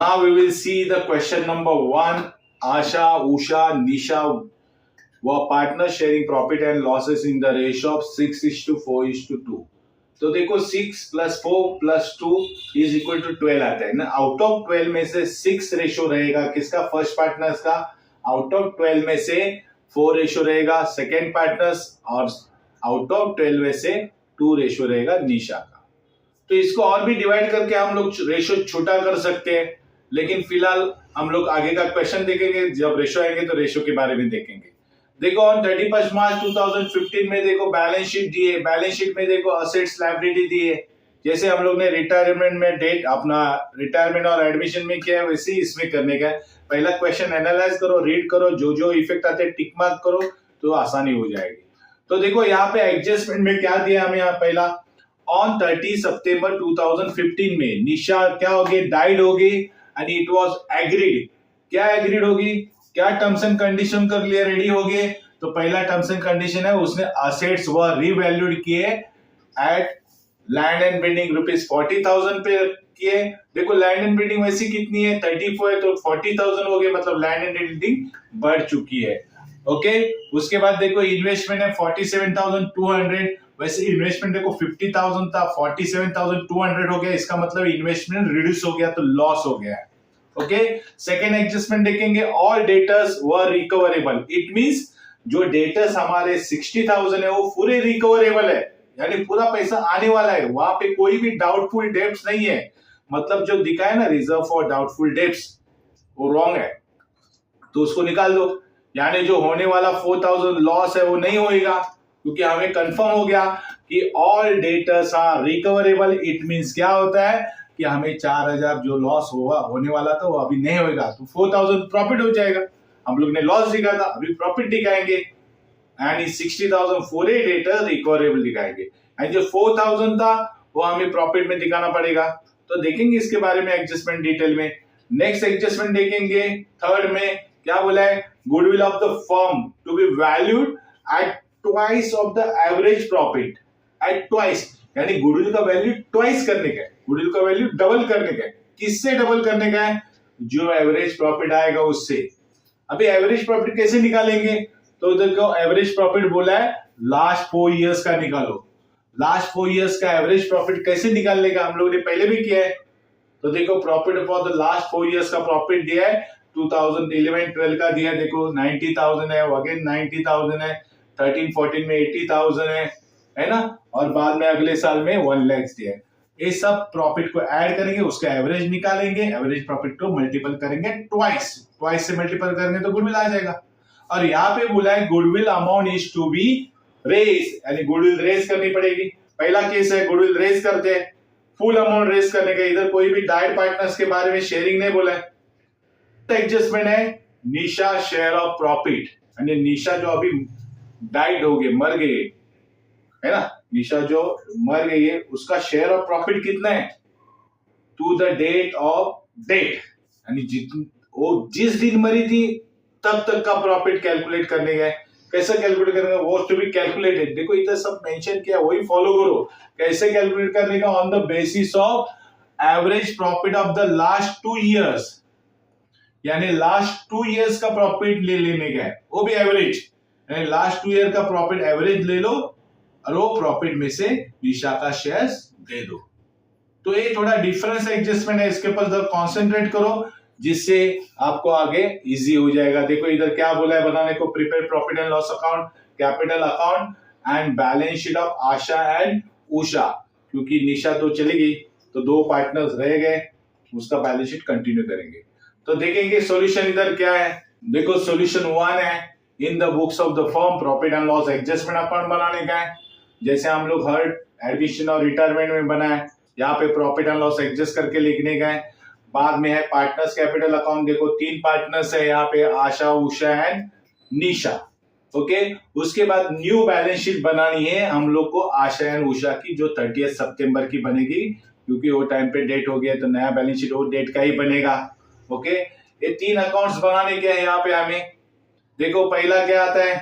Now we will see the question number 1. Asha, Usha, Nisha were partners sharing profit and losses in the ratio of 6:4:2. तो देखो 6 + 4 + 2 is equal to 12 आता है ना। Out of 12 में से 6 ratio रहेगा किसका, फर्स्ट पार्टनर्स का। आउट ऑफ 12 में से 4 रेशो रहेगा सेकेंड पार्टनर्स, और आउट ऑफ 12 में से 2 रेशो रहेगा निशा का। तो इसको और भी डिवाइड करके हम लोग रेशो छोटा कर सकते हैं, लेकिन फिलहाल हम लोग आगे का क्वेश्चन देखेंगे। जब रेशो आएंगे तो रेशो के बारे में देखेंगे। देखो ऑन 31 मार्च 2015 में देखो बैलेंस शीट दिए। बैलेंस शीट में देखो असेट्स लायबिलिटी दिए। जैसे हम लोग ने रिटायरमेंट में डेट अपना रिटायरमेंट और एडमिशन में किया है, वैसे ही इसमें करने का है। पहला क्वेश्चन एनालाइज करो, रीड करो, जो जो इफेक्ट आते हैं टिक मार्क करो तो आसानी हो जाएगी। तो देखो यहाँ पे एडजस्टमेंट में क्या दिया हमें, यहाँ पहला ऑन 30 सितंबर 2015 में निशा क्या होगी, डाइड होगी एंड इट वाज एग्रीड। क्या एग्रीड होगी, क्या टर्म्स एंड कंडीशन कर लिए रेडी हो गए। तो पहला टर्म्स एंड कंडीशन है उसने असेट्स व रीवैल्यूड किए एट लैंड एंड बिल्डिंग ₹40,000 पे किए। देखो लैंड एंड बिल्डिंग वैसी कितनी है 34 है, तो 40,000 हो गए, मतलब लैंड एंड बिल्डिंग बढ़ चुकी है। ओके उसके बाद देखो इन्वेस्टमेंट है 47,200, वैसे इन्वेस्टमेंट देखो 50,000 था, 47,200 हो गया, इसका मतलब इन्वेस्टमेंट रिड्यूस हो गया तो लॉस हो गया। ओके सेकेंड एडजस्टमेंट देखेंगे, all debtors were recoverable. It means जो डेटर्स हमारे 60,000 है वो पूरे रिकवरेबल है, यानी पूरा पैसा आने वाला है, वहां पे कोई भी डाउटफुल डेब्ट्स नहीं है। मतलब जो दिखा है ना रिजर्व फॉर डाउटफुल डेब्ट्स, वो रॉन्ग है, तो उसको निकाल दो। यानी जो होने वाला 4,000 लॉस है वो नहीं होएगा, क्योंकि हमें कंफर्म हो गया कि all datas are recoverable. It means क्या होता है कि हमें 4,000 जो लॉस हुआ होने वाला था वो अभी नहीं होएगा, तो 4,000 प्रॉफिट हो जाएगा। हम लोग ने लॉस दिखा था, अभी प्रॉफिट दिखाएंगे एंड इस 60,000 फोर डेटर रिकवरेबल दिखाएंगे, एंड जो 4,000 था वो हमें प्रॉफिट में दिखाना पड़ेगा। तो देखेंगे इसके बारे में एडजस्टमेंट डिटेल में। नेक्स्ट एडजस्टमेंट देखेंगे थर्ड में क्या बोला है, goodwill of the firm to be valued at twice of the average profit. At twice यानी गुडविल का वैल्यू ट्वाइस करने का है, गुडविल का वैल्यू डबल करने का है। किससे डबल करने का है, जो एवरेज प्रॉफिट आएगा उससे। अभी एवरेज प्रॉफिट कैसे निकालेंगे, तो देखो एवरेज प्रॉफिट बोला है लास्ट 4 इयर्स का निकालो। लास्ट 4 इयर्स का एवरेज प्रॉफिट कैसे निकालने का हम लोग ने पहले भी किया है। तो देखो profit for the last 4 years का प्रॉफिट दिया है 2011-12 का दिया है, देखो 90,000 है, अगेन 90,000 है, 13-14 में 80,000 है ना, और बाद में अगले साल में 1 लाख दिया है। ये सब प्रॉफिट को ऐड करेंगे, उसका एवरेज निकालेंगे, एवरेज प्रॉफिट को मल्टीपल करेंगे ट्वाइस, ट्वाइस से मल्टीपल करेंगे तो गुडविल आ जाएगा। और यहाँ पे बोला है goodwill amount is to be raise, यानी गुडविल रेज करनी पड़ेगी। पहला केस है गुडविल रेज करते हैं, फुल अमाउंट रेज करने का। इधर कोई भी डाइड पार्टनर्स के बारे में शेयरिंग नहीं बोला है। एडजस्टमेंट है निशा शेयर ऑफ प्रॉफिट, यानी निशा जो अभी डाइड हो गए, मर गई है ना, निशा जो मर गई है उसका शेयर ऑफ प्रॉफिट कितना है to the date of date, यानी वो जिस दिन मरी थी तब तक का प्रॉफिट कैलकुलेट करने का है। कैसे कैलकुलेट करेंगे, वो टू बी कैलकुलेटेड। देखो इधर सब मेंशन किया, वही फॉलो करो। कैसे कैलकुलेट करने का, on the basis of average profit of the last 2 years, यानी लास्ट 2 इयर्स का प्रॉफिट ले लेने का है, वो भी एवरेज, यानी लास्ट 2 ईयर का प्रॉफिट एवरेज ले लो और वो प्रॉफिट में से निशा का शेयर्स दे दो। तो ये थोड़ा डिफरेंस एडजस्टमेंट है, इसके ऊपर कॉन्सेंट्रेट करो जिससे आपको आगे इजी हो जाएगा। देखो इधर क्या बोला है बनाने को, prepare profit and loss account, capital account and balance sheet of Asha and Usha. क्योंकि निशा तो चली गई तो 2 पार्टनर्स रह गए, उसका बैलेंस शीट कंटिन्यू करेंगे। तो देखेंगे सॉल्यूशन इधर क्या है। देखो सॉल्यूशन 1 है, in the books of the firm profit and loss adjustment account बनाने का है, जैसे हम लोग हर एडमिशन और रिटायरमेंट में बनाए। यहाँ पे प्रॉफिट एंड लॉस एडजस्ट करके लिखने का है। बाद में है पार्टनर्स कैपिटल अकाउंट, देखो 3 पार्टनर्स है यहाँ पे, आशा उषा एंड निशा। ओके उसके बाद न्यू बैलेंस शीट बनानी है हम लोग को आशा एंड उषा की, जो 30 सितंबर की बनेगी, क्योंकि वो टाइम पे डेट हो गया तो नया बैलेंस शीट वो डेट का ही बनेगा। ओके ये 3 अकाउंट्स बनाने के हैं यहाँ पे हमें। देखो पहला क्या आता है,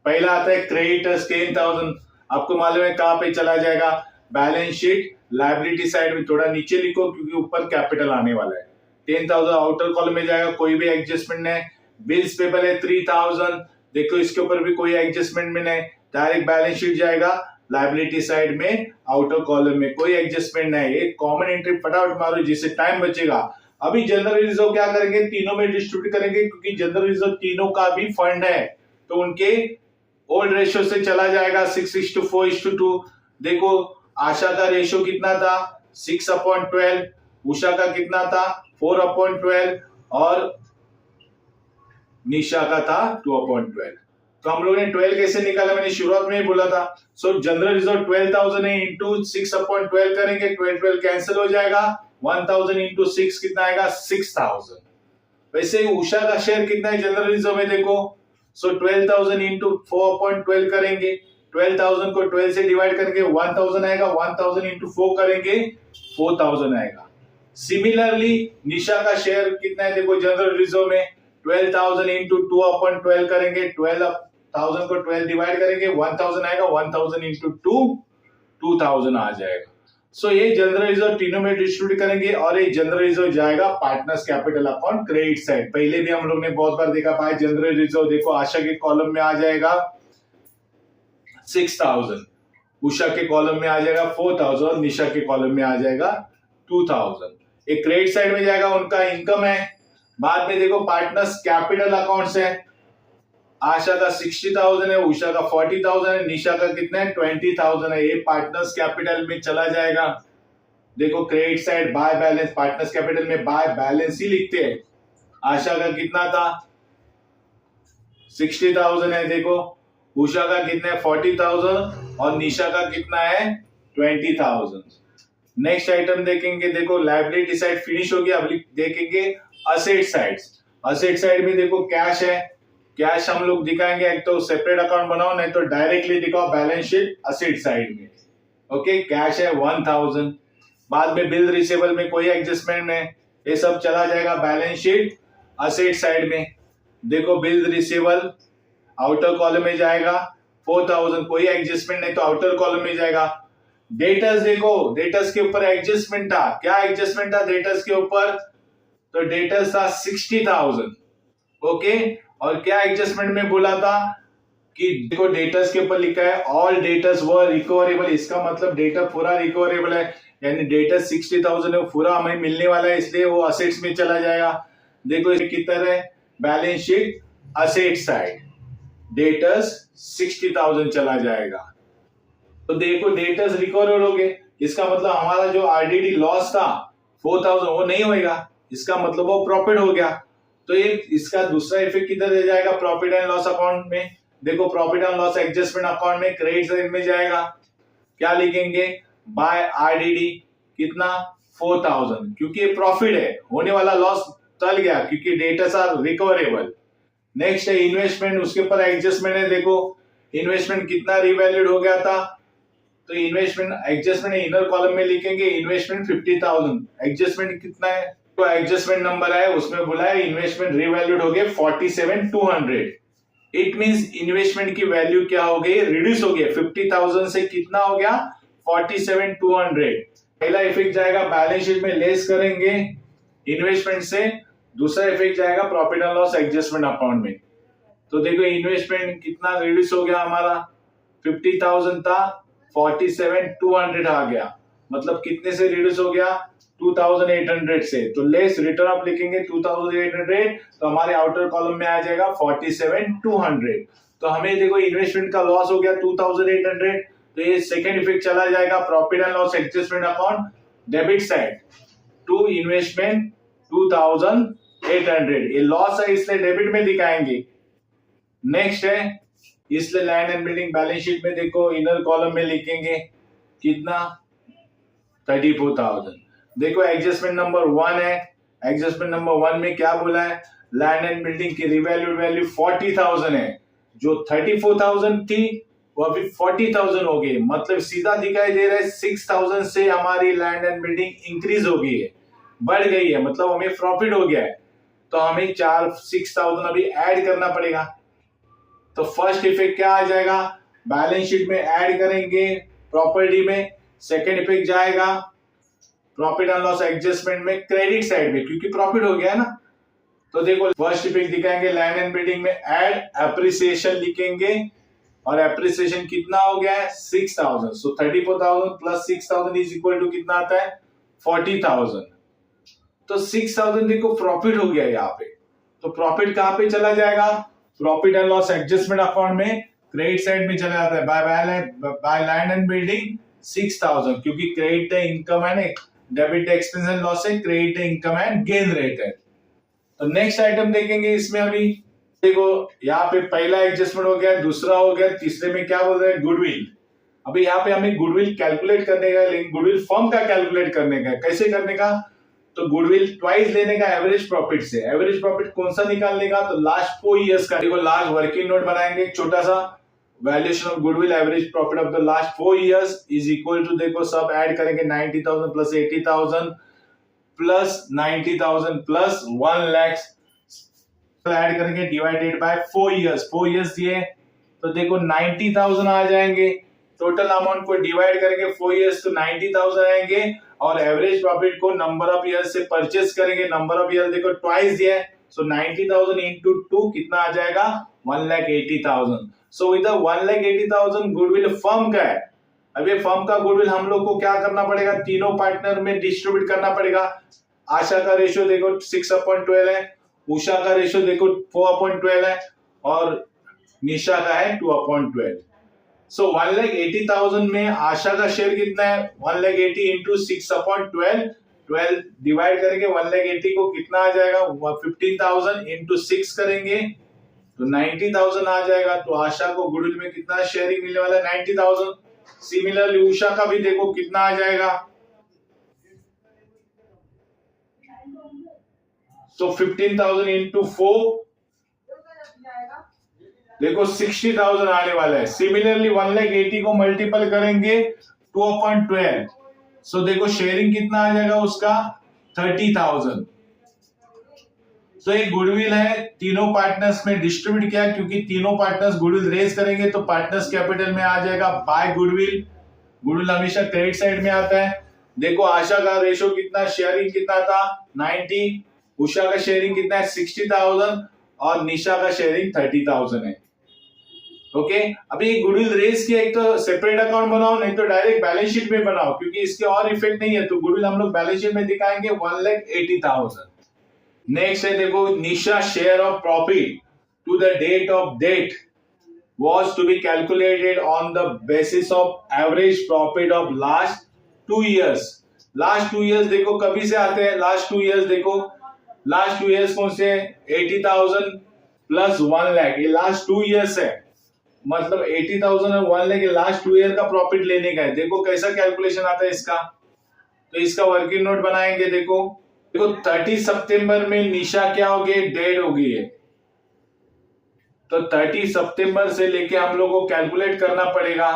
पहला आता है क्रेडिटर्स 10,000। आपको मालूम है कहां पे चला जाएगा, बैलेंस शीट लायबिलिटी साइड में थोड़ा नीचे लिखो क्योंकि ऊपर कैपिटल आने वाला है। 10,000 आउटर कॉलम में जाएगा, कोई भी एडजस्टमेंट नहीं। बिल्स पेबल है 3,000, देखो इसके ऊपर भी कोई एडजस्टमेंट में नहीं, डायरेक्ट बैलेंस शीट जाएगा लायबिलिटी साइड में, आउटर कॉलम में कोई एडजस्टमेंट नहीं। एक कॉमन एंट्री फटाफट मारो जिससे टाइम बचेगा। अभी जनरल रिजर्व क्या करेंगे, तीनों में डिस्ट्रीब्यूट करेंगे क्योंकि जनरल रिजर्व तीनों का भी फंड है, तो उनके ओल्ड रेशियो से चला जाएगा 6:4:2। देखो आशा का रेशियो कितना था 6/12, उषा का कितना था 4/12 और निशा का था 2/12। तो हम लोग ने 12 कैसे निकाला, मैंने शुरुआत में ही बोला था। सो जनरल रिजर्व 12,000 है, इंटू 6/12 करेंगे, 12 कैंसिल हो जाएगा, 1,000 इंटू 6 कितना आएगा 6,000। वैसे ही उषा का शेयर कितना है जनरल रिजर्व में, देखो सो 12,000 इंटू 4/12 करेंगे, 12,000 को 12 से डिवाइड करेंगे 1,000 आएगा, 1,000 इंटू 4 करेंगे 4,000 आएगा। सिमिलरली निशा का शेयर कितना है, देखो जनरल रिजर्व में 12,000 इंटू 2/12 करेंगे, 12,000 को 12 डिवाइड करेंगे 1,000 आएगा, 1,000 इंटू 2 2,000 आ जाएगा। सो ये जनरल रिजर्व तीनों में डिस्ट्रीब्यूट करेंगे और ये जनरल रिजर्व जाएगा partners capital account credit side. पहले भी हम लोग ने बहुत बार देखा पाया जनरल रिजर्व, देखो आशा के कॉलम में आ जाएगा 6,000, उषा के कॉलम में आ जाएगा 4,000 और निशा के कॉलम में आ जाएगा 2,000। एक क्रेडिट साइड में जाएगा, उनका इनकम है। बाद में देखो पार्टनर्स कैपिटल अकाउंट्स है, आशा का 60,000 है, उषा का 40,000 है, निशा का कितना है 20,000 है, ये पार्टनर्स कैपिटल में चला जाएगा। देखो credit side by balance, partners capital में बाय बैलेंस ही लिखते हैं। आशा का कितना था 60,000 है, देखो उषा का कितना है 40,000 और निशा का कितना है 20,000। नेक्स्ट आइटम देखेंगे, देखो लायबिलिटी साइड फिनिश हो गया। अब देखेंगे असेट साइड। असेट साइड में देखो कैश है, कैश हम लोग दिखाएंगे, एक तो सेपरेट अकाउंट बनाओ नहीं तो डायरेक्टली दिखाओ बैलेंस शीट असेट साइड में। ओके कैश है 1,000। बाद में बिल रिसीवेबल में कोई एडजस्टमेंट नहीं, ये सब चला जाएगा बैलेंस शीट असेट साइड में। देखो बिल रिसीवेबल आउटर कॉलम में जाएगा 4,000, कोई एडजस्टमेंट नहीं तो आउटर कॉलम में जाएगा। डेटर्स देखो, डेटर्स के ऊपर एडजस्टमेंट था, क्या एडजस्टमेंट था डेटर्स के ऊपर, तो डेटर्स था 60,000। ओके और क्या एडजस्टमेंट में बोला था कि देखो डेटर्स के ऊपर लिखा है ऑल डेटर्स वर रिकवरेबल, इसका मतलब डेटा पूरा रिकवरेबल है, यानी डेटर्स 60,000 है पूरा हमें मिलने वाला है, इसलिए वो असेट्स में चला जाएगा। देखो इसमें कितना है balance sheet asset side, debtors 60,000 चला जाएगा। तो देखो डेटर्स रिकवर हो गए, इसका मतलब हमारा जो आरडीडी लॉस था 4,000 वो नहीं होगा, इसका मतलब वो प्रॉफिट हो गया। तो ये इसका दूसरा इफेक्ट किधर दे जाएगा प्रॉफिट एंड लॉस अकाउंट में। देखो profit and loss adjustment account में क्रेडिट साइड में जाएगा, क्या लिखेंगे बाय आरडीडी कितना 4,000, क्योंकि ये प्रॉफिट है, होने वाला लॉस टल गया क्योंकि डेटर्स आर रिकवरेबल। नेक्स्ट है इन्वेस्टमेंट, उसके ऊपर एडजस्टमेंट है। देखो इन्वेस्टमेंट कितना रिवैल्यूड हो गया था, तो इन्वेस्टमेंट एडजस्टमेंट इनर कॉलम में लिखेंगे इन्वेस्टमेंट 50,000, एडजस्टमेंट कितना है तो एडजस्टमेंट नंबर है उसमें बोला है इन्वेस्टमेंट रिवैल्यूड हो गया 47,200। इट मींस इन्वेस्टमेंट की वैल्यू क्या हो गई रिड्यूस हो गया, 50,000 से कितना हो गया 47,200। पहला इफेक्ट जाएगा बैलेंस शीट में लेस करेंगे इन्वेस्टमेंट से, दूसरा इफेक्ट जाएगा profit and loss adjustment account में। तो देखो इन्वेस्टमेंट कितना रिड्यूस हो गया हमारा, 50,000 था 47,200 आ गया, मतलब कितने से रिड्यूस हो गया 2,800 से। तो लेस रिटर्न आप लिखेंगे 2,800, तो हमारे आउटर कॉलम में आ जाएगा 47,200। तो हमें देखो इन्वेस्टमेंट का लॉस हो गया 2,800, तो ये सेकेंड इफेक्ट चला जाएगा profit and loss adjustment account debit side to investment 2,800, ये लॉस है इसलिए डेबिट में दिखाएंगे। नेक्स्ट है इसलिए land and building balance sheet में देखो इनर कॉलम में लिखेंगे कितना 34,000। देखो एडजस्टमेंट नंबर 1 है, एडजस्टमेंट नंबर 1 में क्या बोला है लैंड एंड बिल्डिंग की रिवैल्यूड वैल्यू 40,000 है, जो 34,000 थी वो अभी 40,000 हो गई, मतलब सीधा दिखाई दे रहा है 6,000 से हमारी लैंड एंड बिल्डिंग इंक्रीज हो गई है, बढ़ गई है, मतलब हमें प्रॉफिट हो गया है। तो हमें 6,000 अभी ऐड करना पड़ेगा। तो फर्स्ट इफेक्ट क्या आ जाएगा बैलेंस शीट में ऐड करेंगे प्रॉपर्टी में सेकेंड इफेक्ट जाएगा प्रॉफिट एंड लॉस एडजस्टमेंट में क्रेडिट साइड में, क्योंकि प्रॉफिट हो गया है ना। तो देखो फर्स्ट इफेक्ट दिखाएंगे लैंड एंड बिल्डिंग में एड एप्रिसिएशन लिखेंगे, और एप्रिसिएशन कितना हो गया है 6000। सो 34,000 प्लस 6000 इज इक्वल टू कितना आता है 40,000। तो 6000 देखो प्रॉफिट हो गया यहाँ पे। तो प्रॉफिट कहां पे चला जाएगा, profit and loss adjustment account में क्रेडिट साइड में चला जाता है बाय लैंड एंड बिल्डिंग 6000, क्योंकि credit income and debit expense and loss है, credit income and gain rate है। तो नेक्स्ट आइटम देखेंगे इसमें। अभी देखो यहाँ पे पहला एडजस्टमेंट हो गया, दूसरा हो गया, तीसरे में क्या बोल रहे हैं गुडविल। अभी यहाँ पे हमें गुडविल कैलकुलेट करने का, लेकिन गुडविल फर्म का कैलकुलेट करने का, कैसे करने का, तो गुडविल ट्वाइस लेने का एवरेज प्रॉफिट से। एवरेज प्रॉफिट कौन सा निकालने का, तो लास्ट 4 इयर्स का। देखो लास्ट वर्किंग नोट बनाएंगे छोटा सा, valuation of goodwill average profit of the last 4 years is equal to, देखो सब ऐड करेंगे 90,000 plus 80,000 plus 90,000 plus 1 lakh add करेंगे डिवाइडेड बाय 4 इयर्स। 4 इयर्स दिए तो देखो 90,000 आ जाएंगे। टोटल अमाउंट को डिवाइड करेंगे 4 इयर्स तो 90,000 आएंगे, और एवरेज प्रॉफिट को नंबर ऑफ ईयर से परचेस करेंगे। नंबर ऑफ ईयर देखो ट्वाइस दिया है, सो 90,000 इंटू 2 कितना आ जाएगा 1,80,000। सो विद 1,80,000 गुडविल फर्म का है। अब ये फर्म का गुडविल हम लोग को क्या करना पड़ेगा, तीनों पार्टनर में डिस्ट्रीब्यूट करना पड़ेगा। आशा का रेशियो देखो 6/12 है, उषा का रेशियो देखो 4/12 है, और निशा का है 2/12। सो 1,80,000 में आशा का शेयर कितना है 1,80,000 इंटू 6/12, 12 डिवाइड करेंगे 1,80,000 को कितना आ जाएगा 15,000 इंटू 6 करेंगे तो 90,000 आ जाएगा। तो आशा को गुडविल में कितना शेयरिंग मिलने वाला है 90,000। सिमिलरली उषा का भी देखो कितना आ जाएगा, तो 15,000 इंटू 4 देखो 60,000 आने वाला है। सिमिलरली 1,80,000 को मल्टीपल करेंगे 2/12, सो देखो शेयरिंग कितना आ जाएगा उसका 30,000। तो एक गुडविल है, तीनों पार्टनर्स में डिस्ट्रीब्यूट किया, क्योंकि तीनों पार्टनर्स गुडविल रेज करेंगे तो पार्टनर्स कैपिटल में आ जाएगा बाय गुडविल। गुडविल हमेशा क्रेडिट साइड में आता है। देखो आशा का रेशियो कितना, शेयरिंग कितना था 90, उषा का शेयरिंग कितना है 60,000, और निशा का शेयरिंग 30,000 है। ओके अभी गुडविल रेज किया, एक तो सेपरेट अकाउंट बनाओ, नहीं तो डायरेक्ट बैलेंस शीट में बनाओ, क्योंकि इसके और इफेक्ट नहीं है। तो गुडविल हम लोग बैलेंस शीट में दिखाएंगे 1,80,000। नेक्स्ट है देखो Nisha share of profit to the date of date was to be calculated on the basis of average profit of last 2 years। Last 2 years देखो कभी से आते हैं, लास्ट 2 इयर्स देखो, लास्ट 2 इयर्स कौन से 80,000 प्लस 1 लाख, ये लास्ट 2 इयर्स है। मतलब 80,000 और 1 लाख ये लास्ट 2 ईयर का प्रॉफिट लेने का है। देखो कैसा कैलकुलेशन आता है इसका, तो इसका वर्किंग नोट बनाएंगे। देखो 30 सितंबर में निशा क्या हो गई, डेड हो गई है, तो 30 सितंबर से लेके हम लोग को कैलकुलेट करना पड़ेगा।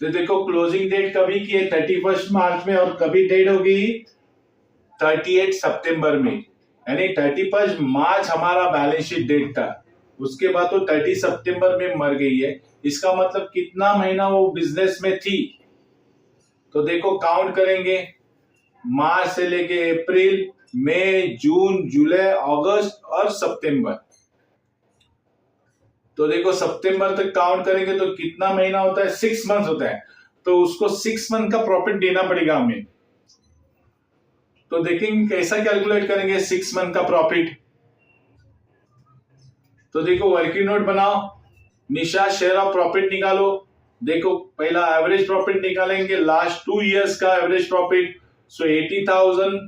तो देखो क्लोजिंग डेट कभी की है 31 मार्च में, और कभी डेट हो गई 38 सितंबर में, यानी 31 मार्च हमारा बैलेंस शीट डेट था। उसके बाद तो 30 सितंबर में मर गई है। इसका मतलब कितना महीना वो बिजनेस में थी, तो देखो काउंट करेंगे मार्च से लेके अप्रैल, मई, जून, जुलाई, अगस्त और सितंबर। तो देखो सितंबर तक काउंट करेंगे तो कितना महीना होता है 6 मंथ होता है, तो उसको 6 मंथ का प्रॉफिट देना पड़ेगा हमें। तो देखेंगे कैसा कैलकुलेट करेंगे 6 मंथ का प्रॉफिट। तो देखो वर्किंग नोट बनाओ, निशा शेयर ऑफ प्रॉफिट निकालो। देखो पहला एवरेज प्रॉफिट निकालेंगे लास्ट 2 इयर्स का average profit, so 80,000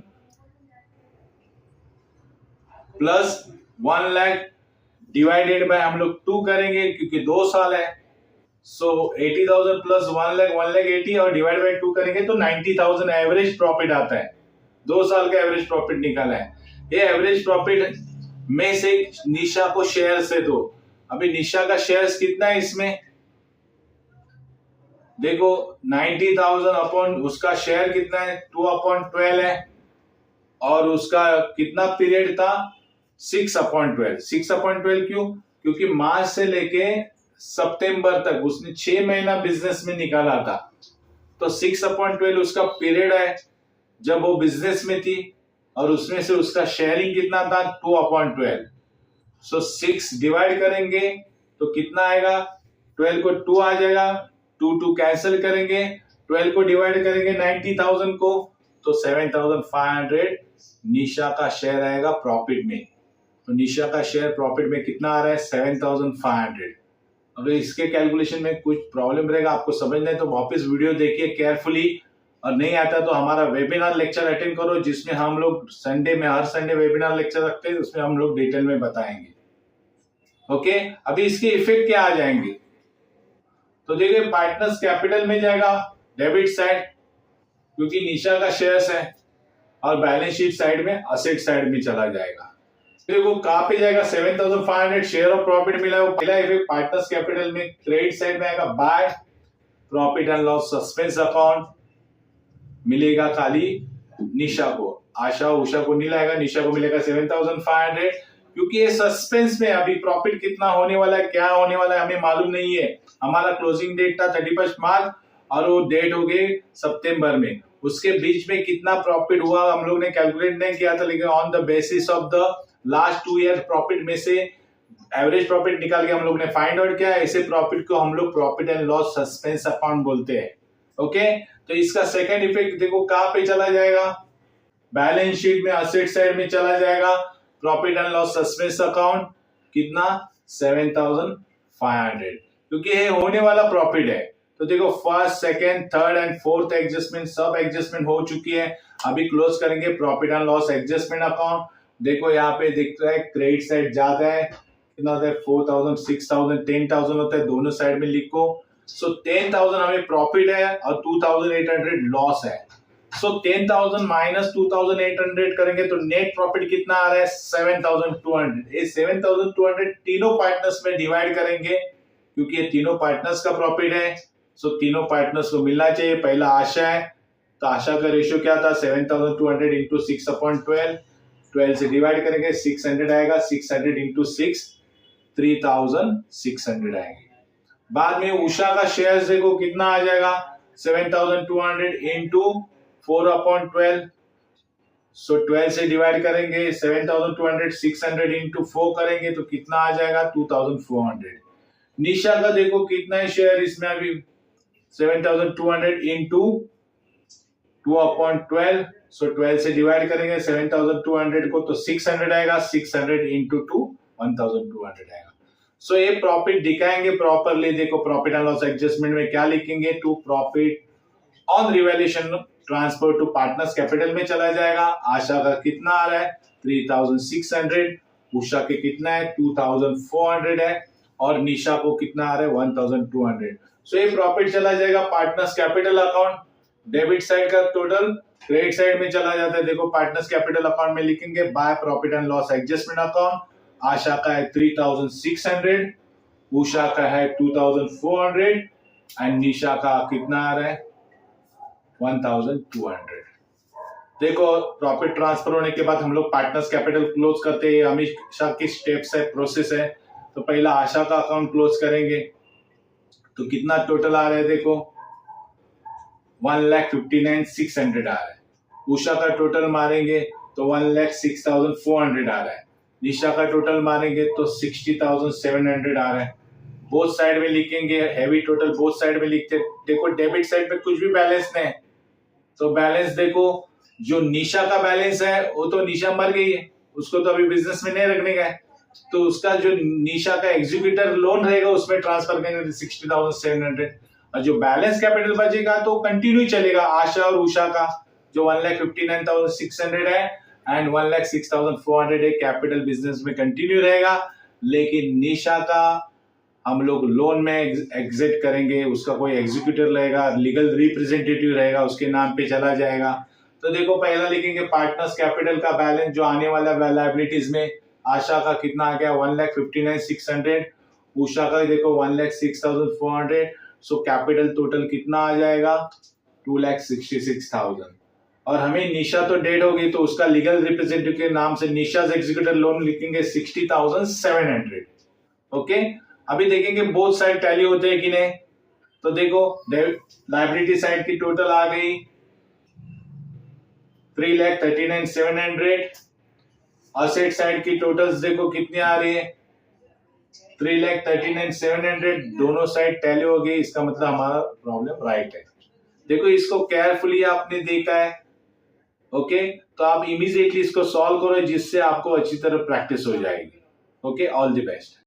plus 1 lakh divided by हम लोग 2 करेंगे क्योंकि 2 साल है। सो 80,000 प्लस 1 लाख 1,80,000 और डिवाइड बाय 2 करेंगे तो 90,000 एवरेज प्रॉफिट आता है। 2 साल का एवरेज प्रॉफिट निकाला है। ये एवरेज प्रॉफिट में से निशा को शेयर से दो। अभी निशा का शेयर्स कितना है इसमें, देखो 90,000 अपॉन उसका शेयर कितना है 2/12 है, और उसका कितना पीरियड था 6/12। 6/12 क्यों, क्योंकि मार्च से लेके सितंबर तक उसने 6 महीना बिजनेस में निकाला था। तो 6/12 उसका पीरियड है जब वो बिजनेस में थी, और उसमें से उसका शेयरिंग कितना था 2/12। सो 6 डिवाइड करेंगे तो कितना आएगा, 12 को 2 आ जाएगा, 2 कैंसिल करेंगे, 12 को डिवाइड करेंगे 90,000 को, तो 7,500 निशा का शेयर आएगा प्रॉफिट में। तो निशा का शेयर प्रॉफिट में कितना आ रहा है 7,500। अगर इसके कैलकुलेशन में कुछ प्रॉब्लम रहेगा आपको समझना है तो वापस वीडियो देखिए केयरफुली, और नहीं आता तो हमारा वेबिनार लेक्चर अटेंड करो जिसमें हम लोग संडे में हर संडे वेबिनार लेक्चर रखते हैं, उसमें हम लोग डिटेल में बताएंगे। ओके, अभी इसके इफेक्ट क्या आ जाएंगे, तो देखिए पार्टनर्स कैपिटल में जाएगा डेबिट साइड क्योंकि निशा का शेयर्स है, और बैलेंस शीट साइड में असेट साइड में चला जाएगा। फिर वो कहां पे जाएगा 7,500 शेयर ऑफ प्रॉफिट मिला है, वो पहला इफेक्ट पार्टनर्स कैपिटल में क्रेडिट साइड में आएगा, bye profit and loss suspense account मिलेगा खाली निशा को, आशा उषा को नहीं लाएगा, निशा को मिलेगा 7,500 क्योंकि ये सस्पेंस में अभी प्रॉफिट कितना होने वाला है क्या होने वाला है हमें मालूम नहीं है। हमारा क्लोजिंग डेट था 31 मार्च और वो डेट हो गई सितंबर में, उसके बीच में कितना प्रॉफिट हुआ हम लोग ने कैलकुलेट नहीं किया था, लेकिन on the basis of the last 2 year profit में से एवरेज प्रॉफिट निकाल के हम लोग ने फाइंड आउट किया। ऐसे प्रॉफिट को हम लोग profit and loss suspense account बोलते हैं। ओके, तो इसका सेकंड इफेक्ट देखो कहां पे चला जाएगा, बैलेंस शीट में असेट साइड में चला जाएगा, profit and loss suspense account कितना 7,500 क्योंकि ये होने वाला प्रॉफिट है। तो देखो first second third and fourth adjustment सब एडजस्टमेंट हो चुकी है, अभी क्लोज करेंगे profit and loss adjustment account. देखो यहाँ पे दिख रहा है क्रेडिट साइड ज्यादा है, कितना होता है 4,000 6,000 10,000 होता है, दोनों साइड में लिखो। सो 10,000 हमें प्रॉफिट है और 2,800 लॉस है। सो 10,000 माइनस 2,800 करेंगे तो नेट प्रॉफिट कितना आ रहा है 7,200। ये 7,200 तीनों पार्टनर्स में डिवाइड करेंगे क्योंकि ये तीनों पार्टनर्स का प्रॉफिट है। सो तीनों पार्टनर्स को मिलना चाहिए। पहला आशा है तो आशा का रेशियो क्या था 7,200 इंटू 6/12, 12 से डिवाइड करेंगे 600 आएगा, 600 इंटू 6 3,600 आएंगे। बाद में उषा का शेयर देखो कितना आ जाएगा 7,200 इंटू 4/12, सो 12 से डिवाइड करेंगे 7,200, 600 इंटू 4 करेंगे तो कितना आ जाएगा 2,400। निशा का देखो कितना है शेयर इसमें अभी 7,200 इंटू 2/12, सो 12 से डिवाइड करेंगे 7,200 को तो 600 आएगा, 600 इंटू 2 1,200 आएगा। सो ये प्रॉफिट दिखाएंगे प्रॉपरली। देखो प्रॉफिट एंड लॉस एडजस्टमेंट में क्या लिखेंगे, to profit on revaluation transfer to partners capital में चला जाएगा। आशा का कितना आ रहा है 3,600, उषा के कितना है 2,400 है, और निशा को कितना आ रहा है 1,200। सो ये प्रॉफिट चला जाएगा partners capital account. Debit side का टोटल क्रेडिट साइड में चला जाता है। देखो पार्टनर्स कैपिटल अकाउंट में लिखेंगे by profit and loss adjustment account. Asha का है 3,600, उषा का है 2,400 एंड निशा का कितना आ रहा है 1,200। देखो प्रॉफिट ट्रांसफर होने के बाद हम लोग पार्टनर्स कैपिटल क्लोज करते हैं, हमेशा की स्टेप्स है प्रोसेस है। तो पहला आशा का अकाउंट क्लोज करेंगे तो कितना टोटल आ रहा है देखो 1,59,600 आ रहा है। उषा का टोटल मारेंगे तो 1,06,400 आ रहा है। निशा का टोटल मारेंगे तो 60,700 आ रहा है। बोथ साइड में लिखेंगे हैवी टोटल, बोथ साइड में लिखते। देखो डेबिट साइड पे कुछ भी बैलेंस नहीं है तो बैलेंस देखो जो निशा का बैलेंस है वो तो निशा मर गई है, उसको तो अभी बिजनेस में नहीं रखने का है, तो उसका जो निशा का एग्जीक्यूटर लोन रहेगा उसमें ट्रांसफर करेंगे 60,700, और जो बैलेंस कैपिटल बचेगा तो कंटिन्यू चलेगा आशा और उषा का जो 1,59,600 है एंड 1,06,400 है, कैपिटल बिजनेस में कंटिन्यू रहेगा। लेकिन निशा का हम लोग लोन में एग्जिट करेंगे, उसका कोई एग्जीक्यूटर रहेगा, लीगल रिप्रेजेंटेटिव रहेगा, उसके नाम पे चला जाएगा। तो देखो पहला लिखेंगे पार्टनर्स कैपिटल का बैलेंस जो आने वाला लायबिलिटीज में आशा का कितना आ गया 1,59,600, उषा का देखो 1,06,400। सो कैपिटल टोटल कितना आ जाएगा 2,66,000। और हमें निशा तो डेड हो गई तो उसका लीगल रिप्रेजेंटेटिव के नाम से निशा एग्जीक्यूटर लोन लिखेंगे 60,700। ओके, अभी देखेंगे बोथ साइड टैली होते हैं कि नहीं। तो देखो लाइबिलिटी साइड की टोटल आ गई 3,39,700। असेट साइड की टोटल्स देखो कितनी आ रही है 3,39,700। दोनों साइड टैली हो गई, इसका मतलब हमारा प्रॉब्लम राइट है। देखो इसको केयरफुली आपने देखा है, ओके। तो आप इमीडिएटली इसको सॉल्व करो जिससे आपको अच्छी तरह प्रैक्टिस हो जाएगी। Okay, all the best.